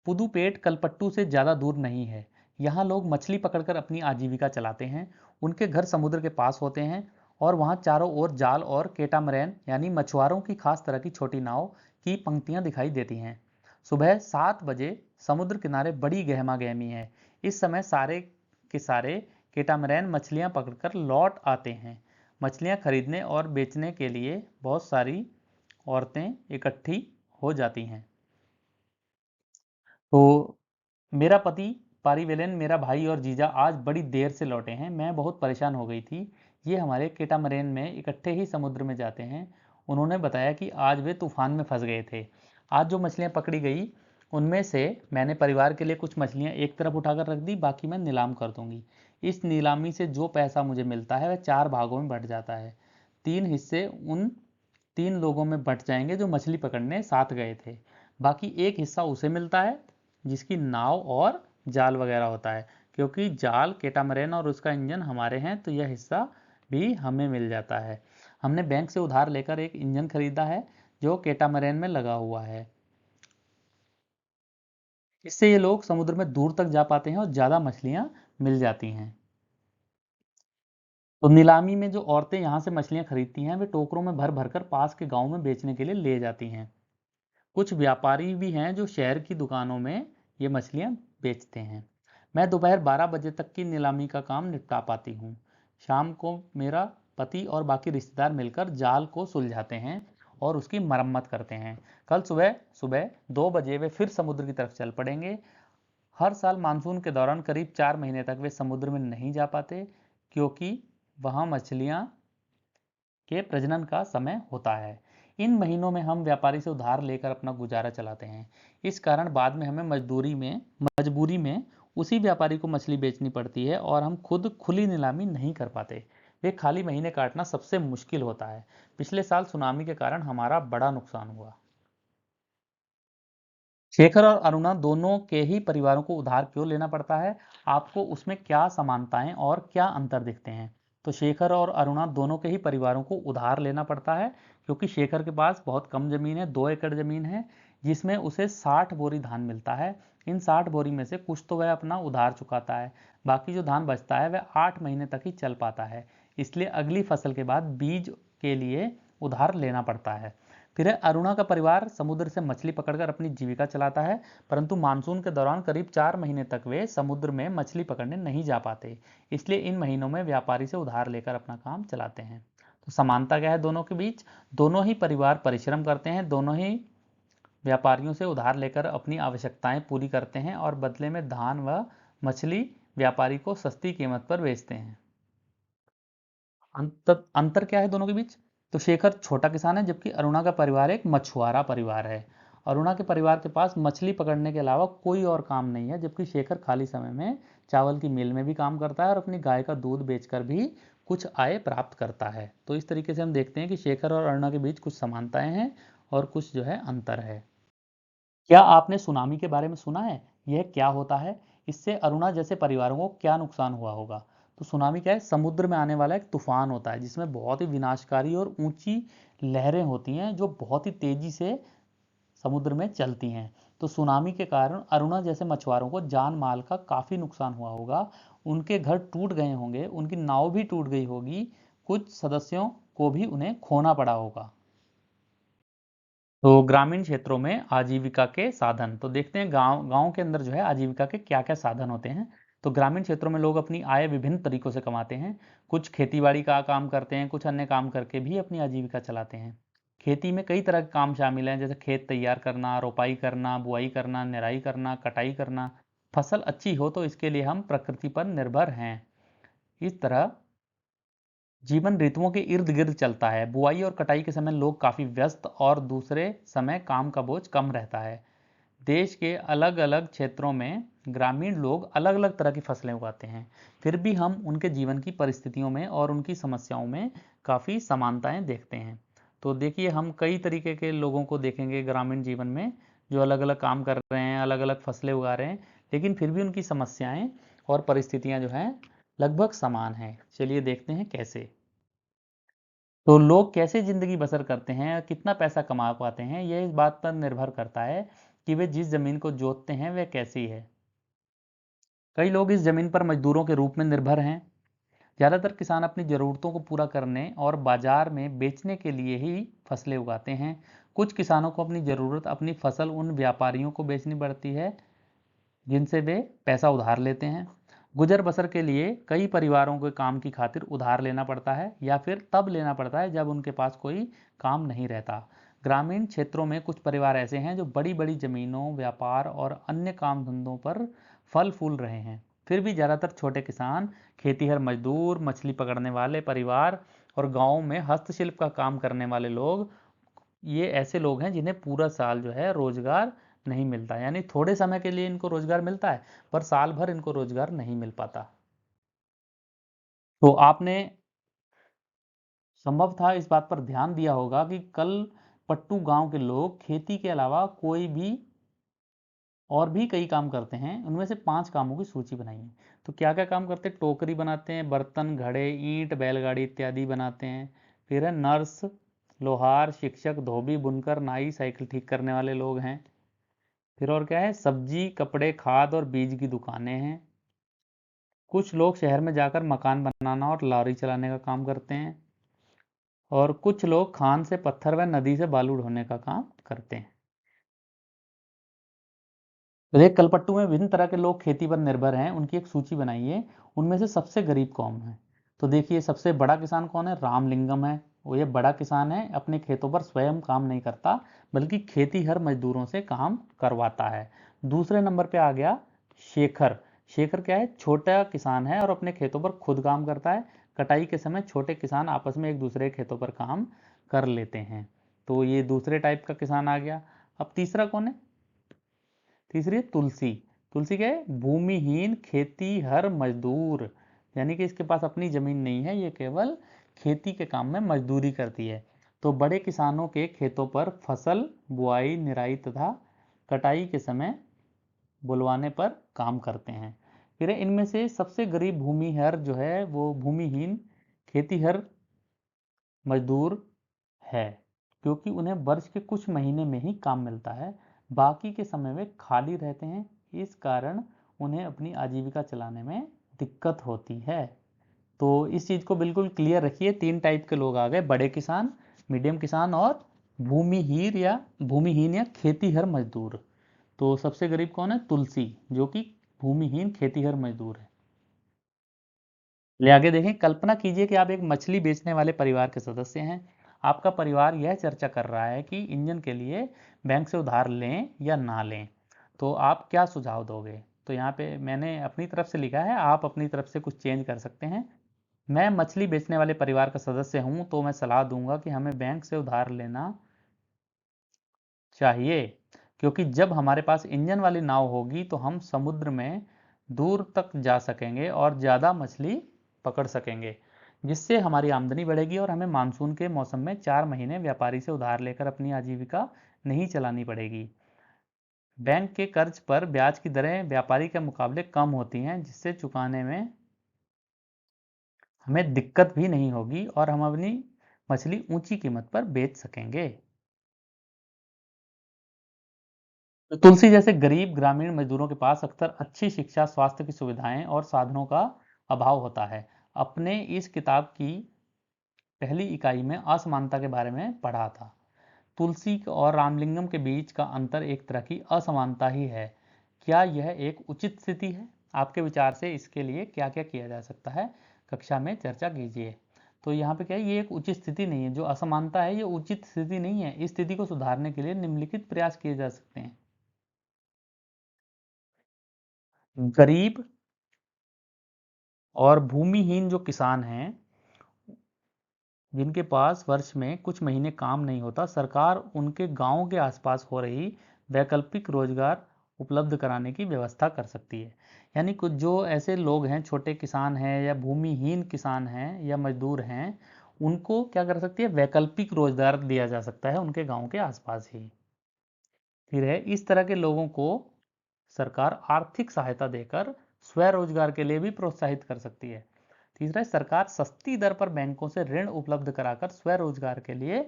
पुदुपेट कलपट्टू से ज़्यादा दूर नहीं है। यहाँ लोग मछली पकड़कर अपनी आजीविका चलाते हैं। उनके घर समुद्र के पास होते हैं और वहाँ चारों ओर जाल और केटामरैन यानी मछुआरों की खास तरह की छोटी नाव की पंक्तियाँ दिखाई देती हैं। सुबह 7 बजे समुद्र किनारे बड़ी गहमा गहमी है। इस समय सारे के सारे केटामरैन मछलियाँ पकड़कर लौट आते हैं। मछलियाँ खरीदने और बेचने के लिए बहुत सारी औरतें इकट्ठी हो जाती हैं। तो मेरा पति पारिवेलन, मेरा भाई और जीजा आज बड़ी देर से लौटे हैं। मैं बहुत परेशान हो गई थी। ये हमारे केटामरेन में इकट्ठे ही समुद्र में जाते हैं। उन्होंने बताया कि आज वे तूफान में फंस गए थे। आज जो मछलियाँ पकड़ी गई उनमें से मैंने परिवार के लिए कुछ मछलियाँ एक तरफ उठाकर रख दी, बाकी मैं नीलाम कर दूंगी। इस नीलामी से जो पैसा मुझे मिलता है वह 4 भागों में बंट जाता है। 3 हिस्से उन 3 लोगों में बंट जाएंगे जो मछली पकड़ने साथ गए थे। बाकी एक हिस्सा उसे मिलता है जिसकी नाव और जाल वगैरह होता है। क्योंकि जाल, केटामरेन और उसका इंजन हमारे हैं तो यह हिस्सा भी हमें मिल जाता है। हमने बैंक से उधार लेकर एक इंजन खरीदा है जो केटामरेन में लगा हुआ है। इससे ये लोग समुद्र में दूर तक जा पाते हैं और ज़्यादा मछलियाँ मिल जाती हैं। तो नीलामी में जो औरतें यहाँ से मछलियाँ खरीदती हैं वे टोकरों में भर भर कर पास के गांव में बेचने के लिए ले जाती हैं। कुछ व्यापारी भी हैं जो शहर की दुकानों में ये मछलियाँ बेचते हैं। मैं दोपहर 12 बजे तक की नीलामी का काम निपटा पाती हूँ। शाम को मेरा पति और बाकी रिश्तेदार मिलकर जाल को सुलझाते हैं और उसकी मरम्मत करते हैं। कल सुबह सुबह 2 बजे वे फिर समुद्र की तरफ चल पड़ेंगे। हर साल मानसून के दौरान करीब 4 महीने तक वे समुद्र में नहीं जा पाते, क्योंकि वहां मछलियां के प्रजनन का समय होता है। इन महीनों में हम व्यापारी से उधार लेकर अपना गुजारा चलाते हैं। इस कारण बाद में हमें मजबूरी में उसी व्यापारी को मछली बेचनी पड़ती है और हम खुद खुली नीलामी नहीं कर पाते। वे खाली महीने काटना सबसे मुश्किल होता है। पिछले साल सुनामी के कारण हमारा बड़ा नुकसान हुआ। शेखर और अरुणा दोनों के ही परिवारों को उधार क्यों लेना पड़ता है? आपको उसमें क्या समानताएं और क्या अंतर दिखते हैं? तो शेखर और अरुणा दोनों के ही परिवारों को उधार लेना पड़ता है, क्योंकि शेखर के पास बहुत कम जमीन है, 2 एकड़ जमीन है, जिसमें उसे 60 बोरी धान मिलता है। इन 60 बोरी में से कुछ तो वह अपना उधार चुकाता है, बाकी जो धान बचता है वह 8 महीने तक ही चल पाता है। इसलिए अगली फसल के बाद बीज के लिए उधार लेना पड़ता है। फिर अरुणा का परिवार समुद्र से मछली पकड़कर अपनी जीविका चलाता है, परंतु मानसून के दौरान करीब 4 महीने तक वे समुद्र में मछली पकड़ने नहीं जा पाते। इसलिए इन महीनों में व्यापारी से उधार लेकर अपना काम चलाते हैं। तो समानता क्या है दोनों के बीच? दोनों ही परिवार परिश्रम करते हैं, दोनों ही व्यापारियों से उधार लेकर अपनी आवश्यकताएं पूरी करते हैं और बदले में धान व मछली व्यापारी को सस्ती कीमत पर बेचते हैं। अंतर क्या है दोनों के बीच? तो शेखर छोटा किसान है, जबकि अरुणा का परिवार एक मछुआरा परिवार है। अरुणा के परिवार के पास मछली पकड़ने के अलावा कोई और काम नहीं है, जबकि शेखर खाली समय में चावल की मिल में भी काम करता है और अपनी गाय का दूध बेचकर भी कुछ आय प्राप्त करता है। तो इस तरीके से हम देखते हैं कि शेखर और अरुणा के बीच कुछ समानताएं हैं और कुछ जो है अंतर है। क्या आपने सुनामी के बारे में सुना है? यह क्या होता है? इससे अरुणा जैसे परिवारों को क्या नुकसान हुआ होगा? तो सुनामी क्या है? समुद्र में आने वाला एक तूफान होता है, जिसमें बहुत ही विनाशकारी और ऊंची लहरें होती हैं, जो बहुत ही तेजी से समुद्र में चलती हैं। तो सुनामी के कारण अरुणा जैसे मछुआरों को जान माल का काफी नुकसान हुआ होगा। उनके घर टूट गए होंगे, उनकी नाव भी टूट गई होगी, कुछ सदस्यों को भी उन्हें खोना पड़ा होगा। तो ग्रामीण क्षेत्रों में आजीविका के साधन, तो देखते हैं गांव गांव के अंदर जो है आजीविका के क्या क्या साधन होते हैं। तो ग्रामीण क्षेत्रों में लोग अपनी आय विभिन्न तरीकों से कमाते हैं। कुछ खेतीबाड़ी का काम करते हैं, कुछ अन्य काम करके भी अपनी आजीविका चलाते हैं। खेती में कई तरह के काम शामिल हैं, जैसे खेत तैयार करना, रोपाई करना, बुआई करना, निराई करना, कटाई करना। फसल अच्छी हो तो इसके लिए हम प्रकृति पर निर्भर हैं। इस तरह जीवन ऋतुओं के इर्द गिर्द चलता है। बुआई और कटाई के समय लोग काफी व्यस्त और दूसरे समय काम का बोझ कम रहता है। देश के अलग अलग क्षेत्रों में ग्रामीण लोग अलग अलग तरह की फसलें उगाते हैं, फिर भी हम उनके जीवन की परिस्थितियों में और उनकी समस्याओं में काफ़ी समानताएं देखते हैं। तो देखिए, हम कई तरीके के लोगों को देखेंगे ग्रामीण जीवन में, जो अलग अलग काम कर रहे हैं, अलग अलग फसलें उगा रहे हैं, लेकिन फिर भी उनकी समस्याएं और परिस्थितियां जो हैं लगभग समान हैं। चलिए देखते हैं कैसे। तो लोग कैसे ज़िंदगी बसर करते हैं, कितना पैसा कमा पाते हैं, यह इस बात पर निर्भर करता है कि वे जिस ज़मीन को जोतते हैं वह कैसी है। कई लोग इस ज़मीन पर मजदूरों के रूप में निर्भर हैं। ज़्यादातर किसान अपनी ज़रूरतों को पूरा करने और बाजार में बेचने के लिए ही फसलें उगाते हैं। कुछ किसानों को अपनी ज़रूरत अपनी फसल उन व्यापारियों को बेचनी पड़ती है जिनसे वे पैसा उधार लेते हैं। गुजर बसर के लिए कई परिवारों को काम की खातिर उधार लेना पड़ता है, या फिर तब लेना पड़ता है जब उनके पास कोई काम नहीं रहता। ग्रामीण क्षेत्रों में कुछ परिवार ऐसे हैं जो बड़ी बड़ी जमीनों, व्यापार और अन्य काम धंधों पर फल फूल रहे हैं। फिर भी ज़्यादातर छोटे किसान, खेतीहर मजदूर, मछली पकड़ने वाले परिवार और गाँव में हस्तशिल्प का काम करने वाले लोग, ये ऐसे लोग हैं जिन्हें पूरा साल जो है रोजगार नहीं मिलता। यानी थोड़े समय के लिए इनको रोजगार मिलता है, पर साल भर इनको रोजगार नहीं मिल पाता। तो आपने संभव था इस बात पर ध्यान दिया होगा कि कल पट्टू गांव के लोग खेती के अलावा कोई भी और भी कई काम करते हैं। उनमें से 5 कामों की सूची बनाई है। तो क्या क्या काम करते हैं? टोकरी बनाते हैं, बर्तन, घड़े, ईंट, बैलगाड़ी इत्यादि बनाते हैं। फिर है नर्स, लोहार, शिक्षक, धोबी, बुनकर, नाई, साइकिल ठीक करने वाले लोग हैं। फिर और क्या है? सब्जी, कपड़े, खाद और बीज की दुकानें हैं। कुछ लोग शहर में जाकर मकान बनाना और लॉरी चलाने का काम करते हैं। और कुछ लोग खान से पत्थर व नदी से बालू ढोने का काम करते हैं। तो एक कलपट्टू में विभिन्न तरह के लोग खेती पर निर्भर हैं, उनकी एक सूची बनाइए। उनमें से सबसे गरीब कौन है? तो देखिए, सबसे बड़ा किसान कौन है? रामलिंगम है। वो ये बड़ा किसान है, अपने खेतों पर स्वयं काम नहीं करता बल्कि खेतीहर मजदूरों से काम करवाता है। दूसरे नंबर पे आ गया शेखर। शेखर क्या है, छोटा किसान है और अपने खेतों पर खुद काम करता है। कटाई के समय छोटे किसान आपस में एक दूसरे के खेतों पर काम कर लेते हैं। तो ये दूसरे टाइप का किसान आ गया। अब तीसरा कौन है, तीसरी है तुलसी। तुलसी क्या है, भूमिहीन खेती हर मजदूर, यानी कि इसके पास अपनी जमीन नहीं है, ये केवल खेती के काम में मजदूरी करती है। तो बड़े किसानों के खेतों पर फसल बुआई निराई तथा कटाई के समय बुलवाने पर काम करते हैं। फिर इनमें से सबसे गरीब भूमिहर जो है वो भूमिहीन खेतीहर मजदूर है, क्योंकि उन्हें वर्ष के कुछ महीने में ही काम मिलता है, बाकी के समय वे खाली रहते हैं। इस कारण उन्हें अपनी आजीविका चलाने में दिक्कत होती है। तो इस चीज़ को बिल्कुल क्लियर रखिए, तीन टाइप के लोग आ गए, बड़े किसान, मीडियम किसान और भूमिहीन या खेतीहर मजदूर। तो सबसे गरीब कौन है, तुलसी, जो कि भूमिहीन खेतीहर मजदूर है। ले आगे देखें, कल्पना कीजिए कि आप एक मछली बेचने वाले परिवार के सदस्य हैं। आपका परिवार यह चर्चा कर रहा है कि इंजन के लिए बैंक से उधार लें या ना लें। तो आप क्या सुझाव दोगे? तो यहाँ पे मैंने अपनी तरफ से लिखा है, आप अपनी तरफ से कुछ चेंज कर सकते हैं। मैं मछली बेचने वाले परिवार का सदस्य हूँ, तो मैं सलाह दूंगा कि हमें बैंक से उधार लेना चाहिए, क्योंकि जब हमारे पास इंजन वाली नाव होगी तो हम समुद्र में दूर तक जा सकेंगे और ज़्यादा मछली पकड़ सकेंगे, जिससे हमारी आमदनी बढ़ेगी और हमें मानसून के मौसम में 4 महीने व्यापारी से उधार लेकर अपनी आजीविका नहीं चलानी पड़ेगी। बैंक के कर्ज पर ब्याज की दरें व्यापारी के मुकाबले कम होती हैं, जिससे चुकाने में हमें दिक्कत भी नहीं होगी और हम अपनी मछली ऊंची कीमत पर बेच सकेंगे। तो तुलसी जैसे गरीब ग्रामीण मजदूरों के पास अक्सर अच्छी शिक्षा, स्वास्थ्य की सुविधाएं और साधनों का अभाव होता है। अपने इस किताब की पहली इकाई में असमानता के बारे में पढ़ा था। तुलसी और रामलिंगम के बीच का अंतर एक तरह की असमानता ही है। क्या यह एक उचित स्थिति है? आपके विचार से इसके लिए क्या क्या किया जा सकता है, कक्षा में चर्चा कीजिए। तो यहाँ पे क्या है, ये एक उचित स्थिति नहीं है, जो असमानता है ये उचित स्थिति नहीं है। इस स्थिति को सुधारने के लिए निम्नलिखित प्रयास किए जा सकते हैं। गरीब और भूमिहीन जो किसान हैं, जिनके पास वर्ष में कुछ महीने काम नहीं होता, सरकार उनके गांव के आसपास हो रही वैकल्पिक रोजगार उपलब्ध कराने की व्यवस्था कर सकती है। यानी कुछ जो ऐसे लोग हैं, छोटे किसान हैं या भूमिहीन किसान हैं या मजदूर हैं, उनको क्या कर सकती है, वैकल्पिक रोजगार दिया जा सकता है उनके गांव के आसपास ही। फिर है, इस तरह के लोगों को सरकार आर्थिक सहायता देकर स्वरोजगार के लिए भी प्रोत्साहित कर सकती है। तीसरा है, सरकार सस्ती दर पर बैंकों से ऋण उपलब्ध कराकर स्वरोजगार के लिए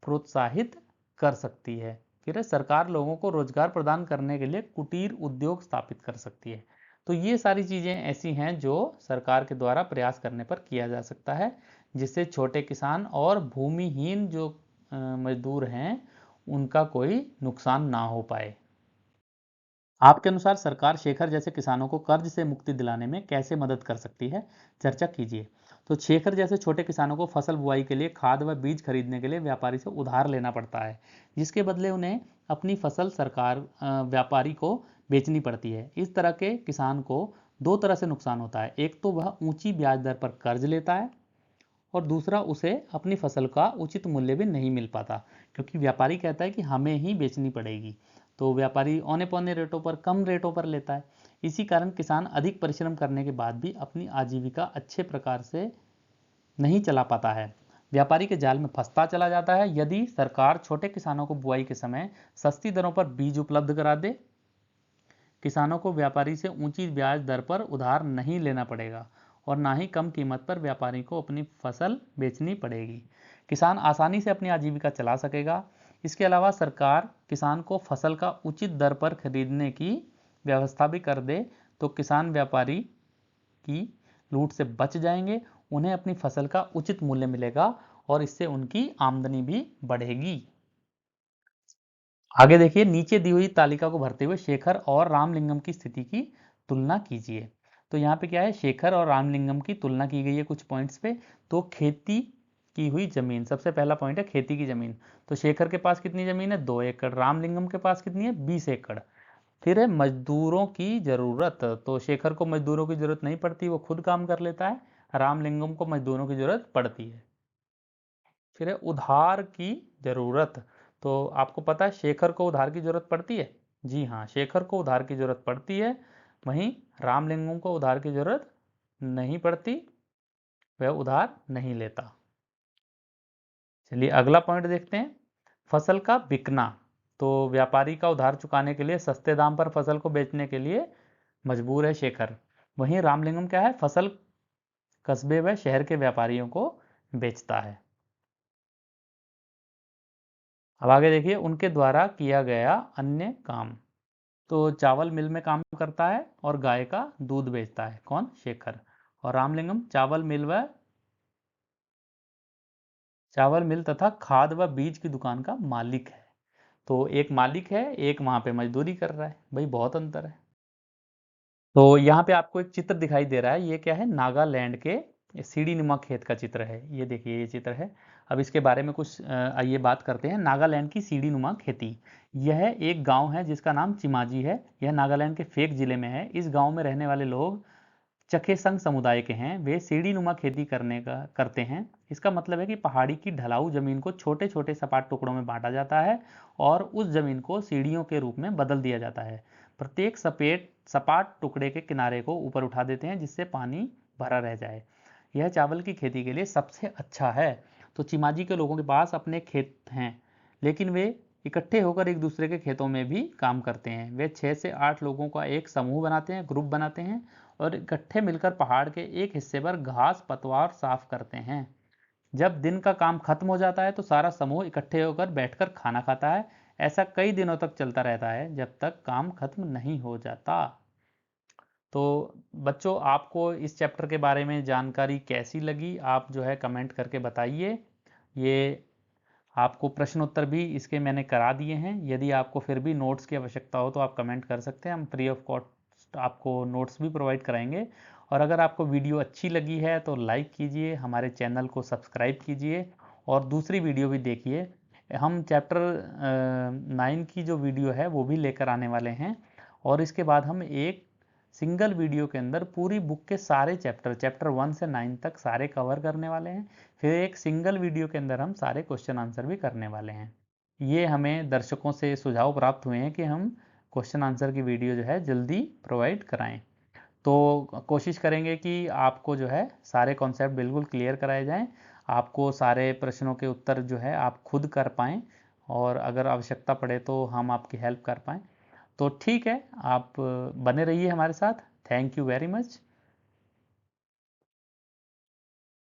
प्रोत्साहित कर सकती है। फिर है, सरकार लोगों को रोजगार प्रदान करने के लिए कुटीर उद्योग स्थापित कर सकती है। तो ये सारी चीज़ें ऐसी हैं जो सरकार के द्वारा प्रयास करने पर किया जा सकता है, जिससे छोटे किसान और भूमिहीन जो मजदूर हैं उनका कोई नुकसान ना हो पाए। आपके अनुसार सरकार शेखर जैसे किसानों को कर्ज से मुक्ति दिलाने में कैसे मदद कर सकती है, चर्चा कीजिए। तो शेखर जैसे छोटे किसानों को फसल बुआई के लिए खाद व बीज खरीदने के लिए व्यापारी से उधार लेना पड़ता है, जिसके बदले उन्हें अपनी फसल व्यापारी को बेचनी पड़ती है। इस तरह के किसान को दो तरह से नुकसान होता है, एक तो वह ऊंची ब्याज दर पर कर्ज लेता है और दूसरा उसे अपनी फसल का उचित मूल्य भी नहीं मिल पाता, क्योंकि व्यापारी कहता है कि हमें ही बेचनी पड़ेगी, तो व्यापारी औने पौने रेटों पर, कम रेटों पर लेता है। इसी कारण किसान अधिक परिश्रम करने के बाद भी अपनी आजीविका अच्छे प्रकार से नहीं चला पाता है, व्यापारी के जाल में फंसता चला जाता है। यदि सरकार छोटे किसानों को बुआई के समय सस्ती दरों पर बीज उपलब्ध करा दे, किसानों को व्यापारी से ऊंची ब्याज दर पर उधार नहीं लेना पड़ेगा और ना ही कम कीमत पर व्यापारी को अपनी फसल बेचनी पड़ेगी। किसान आसानी से अपनी आजीविका चला सकेगा। इसके अलावा सरकार किसान को फसल का उचित दर पर खरीदने की व्यवस्था भी कर दे, तो किसान व्यापारी की लूट से बच जाएंगे, उन्हें अपनी फसल का उचित मूल्य मिलेगा और इससे उनकी आमदनी भी बढ़ेगी। आगे देखिए, नीचे दी हुई तालिका को भरते हुए शेखर और रामलिंगम की स्थिति की तुलना कीजिए। तो यहाँ पे क्या है, शेखर और रामलिंगम की तुलना की गई है कुछ पॉइंट्स पे। तो खेती की हुई जमीन। सबसे पहला पॉइंट है खेती की जमीन। तो शेखर के पास कितनी जमीन है? 2 एकड़। रामलिंगम के पास कितनी है? 20 एकड़। फिर है मजदूरों की जरूरत। तो शेखर को मजदूरों की जरूरत नहीं पड़ती, वो खुद काम कर लेता है। रामलिंगम को मजदूरों की जरूरत पड़ती है। फिर है उधार की जरूरत। तो आपको पता है शेखर को उधार की जरूरत पड़ती है? जी हाँ, शेखर को उधार की जरूरत पड़ती है। वहीं रामलिंगम को उधार की जरूरत नहीं पड़ती, वह उधार नहीं लेता। चलिए अगला पॉइंट देखते हैं, फसल का बिकना। तो व्यापारी का उधार चुकाने के लिए सस्ते दाम पर फसल को बेचने के लिए मजबूर है शेखर। वहीं रामलिंगम क्या है? फसल कस्बे व शहर के व्यापारियों को बेचता है। अब आगे देखिए, उनके द्वारा किया गया अन्य काम। तो चावल मिल में काम करता है और गाय का दूध बेचता है। कौन? शेखर। और रामलिंगम चावल मिल तथा खाद व बीज की दुकान का मालिक है। तो एक मालिक है, एक वहां पे मजदूरी कर रहा है। भाई बहुत अंतर है। तो यहाँ पे आपको एक चित्र दिखाई दे रहा है, ये क्या है? नागालैंड के सीढ़ी नुमा खेत का चित्र है। ये देखिए, ये चित्र है। अब इसके बारे में कुछ आइए बात करते हैं। नागालैंड की सीढ़ी नुमा खेती। यह एक गांव है जिसका नाम चिमाजी है। यह नागालैंड के फेक जिले में है। इस गांव में रहने वाले लोग चखेसंग समुदाय के हैं। वे सीढ़ी नुमा खेती करते हैं। इसका मतलब है कि पहाड़ी की ढलाऊ जमीन को छोटे छोटे सपाट टुकड़ों में बांटा जाता है और उस जमीन को सीढ़ियों के रूप में बदल दिया जाता है। प्रत्येक सपाट टुकड़े के किनारे को ऊपर उठा देते हैं जिससे पानी भरा रह जाए। यह चावल की खेती के लिए सबसे अच्छा है। तो चिमाजी के लोगों के पास अपने खेत हैं, लेकिन वे इकट्ठे होकर एक दूसरे के खेतों में भी काम करते हैं। वे 6 से 8 लोगों का एक समूह बनाते हैं, ग्रुप बनाते हैं और इकट्ठे मिलकर पहाड़ के एक हिस्से पर घास पतवार साफ करते हैं। जब दिन का काम खत्म हो जाता है तो सारा समूह इकट्ठे होकर बैठकर खाना खाता है। ऐसा कई दिनों तक चलता रहता है जब तक काम खत्म नहीं हो जाता। तो बच्चों, आपको इस चैप्टर के बारे में जानकारी कैसी लगी? आप जो है कमेंट करके बताइए। ये आपको प्रश्न उत्तर भी इसके मैंने करा दिए हैं। यदि आपको फिर भी नोट्स की आवश्यकता हो तो आप कमेंट कर सकते हैं, हम फ्री ऑफ कॉस्ट आपको नोट्स भी प्रोवाइड कराएंगे। और अगर आपको वीडियो अच्छी लगी है तो लाइक कीजिए, हमारे चैनल को सब्सक्राइब कीजिए और दूसरी वीडियो भी देखिए। हम चैप्टर 9 की जो वीडियो है वो भी लेकर आने वाले हैं और इसके बाद हम एक सिंगल वीडियो के अंदर पूरी बुक के सारे चैप्टर 1 से 9 तक सारे कवर करने वाले हैं। फिर एक सिंगल वीडियो के अंदर हम सारे क्वेश्चन आंसर भी करने वाले हैं। ये हमें दर्शकों से सुझाव प्राप्त हुए हैं कि हम क्वेश्चन आंसर की वीडियो जो है जल्दी प्रोवाइड कराएं। तो कोशिश करेंगे कि आपको जो है सारे कॉन्सेप्ट बिल्कुल क्लियर कराए जाएं, आपको सारे प्रश्नों के उत्तर जो है आप खुद कर पाएँ और अगर आवश्यकता पड़े तो हम आपकी हेल्प कर पाएँ। तो ठीक है, आप बने रहिए हमारे साथ। Thank you very much.